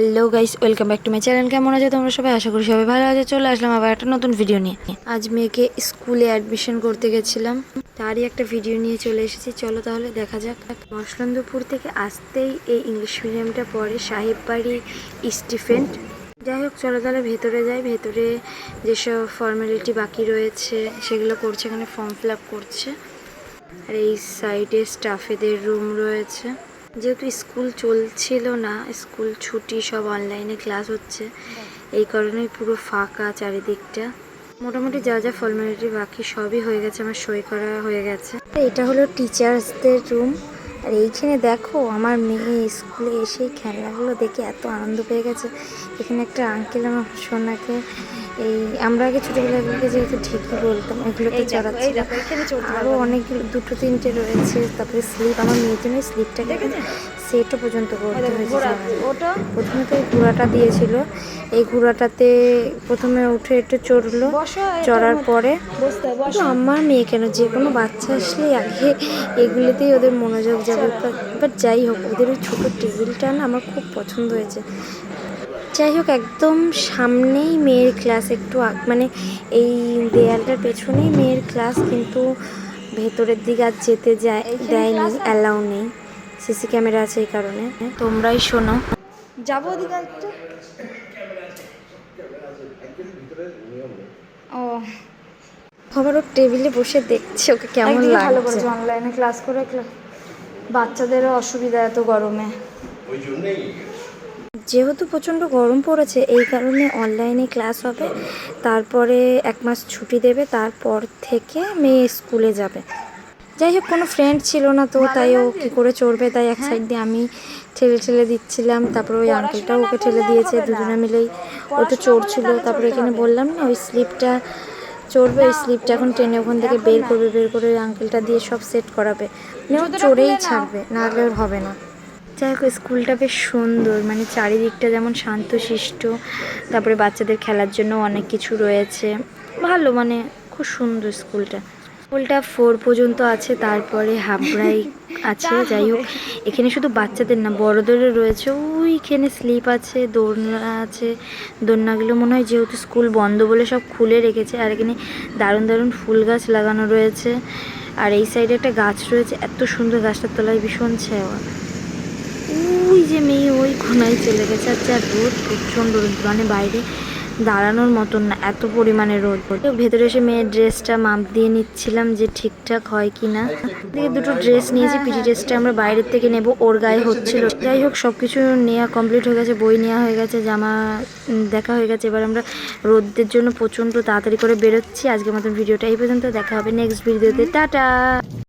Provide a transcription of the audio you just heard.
Hello guys, welcome back to my channel. কেমন আছে তোমরা সবাই? আশা করি সবাই ভালো আছে। চলে আসলাম আবার একটা নতুন ভিডিও নিয়ে। আজ মেয়েকে স্কুলে অ্যাডমিশন করতে গেছিলাম, তারই একটা ভিডিও নিয়ে চলে এসেছি। চলো তাহলে দেখা যাক। মসলন্দপুর থেকে আসতেই এই ইংলিশ মিডিয়ামটা পড়ে, সাহেব বাড়ি স্টিফেন্ট। যাই হোক, চলো তাহলে ভেতরে যাই। ভেতরে যেসব ফর্মালিটি বাকি রয়েছে সেগুলো করছে, এখানে ফর্ম ফিল আপ করছে। আর এই সাইডে স্টাফেদের রুম রয়েছে। যেহেতু স্কুল চলছিল না, স্কুল ছুটি, সব অনলাইনে ক্লাস হচ্ছে, এই কারণেই পুরো ফাঁকা চারিদিকটা। মোটামুটি যা যা ফর্মালিটি বাকি সবই হয়ে গেছে, আমার সই করা হয়ে গেছে। এটা হলো টিচার্সদের রুম। আর এইখানে দেখো, আমার মেয়ে স্কুলে এসেই খেলনাগুলো দেখে এত আনন্দ পেয়ে গেছে। এখানে একটা আঙ্কেল আমার সোনাকে, এই আমরা আগে ছোটোবেলাগুলোকে যেহেতু ঠিকই বলতাম, এগুলোতে চড়াচ্ছিল। আরও অনেকগুলো, দুটো তিনটে রয়েছে। তারপরে স্লিপ, আমার মেয়ের জন্য স্লিপটাকে সেটও পর্যন্ত করতে হয়েছে। প্রথমে তো এই ঘোড়াটা দিয়েছিল, এই ঘোড়াটাতে প্রথমে উঠে একটু চড়লো, চড়ার পরে তো আমার মেয়ে কেন, যে কোনো বাচ্চা আসলেই আগে এগুলোতেই ওদের মনোযোগ যাবে। বাট যাই হোক, ওদের ওই ছোটো টেবিলটা না আমার খুব পছন্দ হয়েছে। যাই হোক, একদম সামনেই মেয়ের ক্লাস, একটু মানে এই দেয়ালটার পেছনেই মেয়ের ক্লাস, কিন্তু ভেতরের দিকে আর যেতে দেয়নি, অ্যালাউ নেই। সিসি ক্যামেরা আছে, এই কারণে। তোমরাই শোনো। যাবো ওদিকে একটু। ও আবার ওর টেবিলে বসে দেখছে ওকে কেমন একদিকে ভালো লাগছে। করেছে, অনলাইনে ক্লাস করে বাচ্চাদেরও অসুবিধা এত গরমে। যেহেতু প্রচণ্ড গরম পড়েছে, এই কারণে অনলাইনে ক্লাস হবে, তারপরে 1 মাস ছুটি দেবে, তারপর থেকে মেয়ে স্কুলে যাবে। যাই হোক, কোনো ফ্রেন্ড ছিল না তো, তাই ও কী করে চড়বে, তাই এক সাইড দিয়ে আমি ঠেলে দিচ্ছিলাম। তারপরে ওই আঙ্কেলটাও ওকে ঠেলে দিয়েছে, দুজনে মিলেই ও তো চড়ছিল। তারপরে এখানে বললাম না, ওই স্লিপটা চড়বে, ওই স্লিপটা এখন টেনে ওখান থেকে বের করে ওই আঙ্কেলটা দিয়ে সব সেট করাবে, মানে ও চড়েই ছাড়বে, না হলে ওর হবে না। যাই হোক, স্কুলটা বেশ সুন্দর, মানে চারিদিকটা যেমন শান্তশিষ্ট, তারপরে বাচ্চাদের খেলার জন্য অনেক কিছু রয়েছে, ভালো, মানে খুব সুন্দর স্কুলটা। স্কুলটা 4 পর্যন্ত আছে, তারপরে হাফ ব্রেক আছে। যাই হোক, এখানে শুধু বাচ্চাদের না, বড়দেরও রয়েছে। ওইখানে স্লিপ আছে, দোলনা আছে। দোলনাগুলো মনে হয় যেহেতু স্কুল বন্ধ বলে সব খুলে রেখেছে। আর এখানে দারুণ দারুণ ফুল গাছ লাগানো রয়েছে। আর এই সাইডে একটা গাছ রয়েছে, এত সুন্দর, গাছটার তলায় ভীষণ ছায়া। ওই যে মেয়ে ওই কোনায় চলে গেছে। আচ্ছা, রোদ, প্রচণ্ড রোদ, মানে বাইরে দাঁড়ানোর মতন না, এত পরিমাণে রোদ। ভেতরে এসে মেয়ের ড্রেসটা মাপ দিয়ে নিচ্ছিলাম যে ঠিকঠাক হয় কি না। দেখে দুটো ড্রেস নিয়েছি, পিটি ড্রেসটা আমরা বাইরের থেকে নেব, ওর গায়ে হচ্ছিল। যাই হোক, সব কিছু নেওয়া কমপ্লিট হয়ে গেছে, বই নেওয়া হয়ে গেছে, জামা দেখা হয়ে গেছে। এবার আমরা রোদের জন্য প্রচণ্ড তাড়াতাড়ি করে বেরোচ্ছি। আজকের মতন ভিডিওটা এই পর্যন্ত, দেখা হবে নেক্সট ভিডিওতে। টাটা।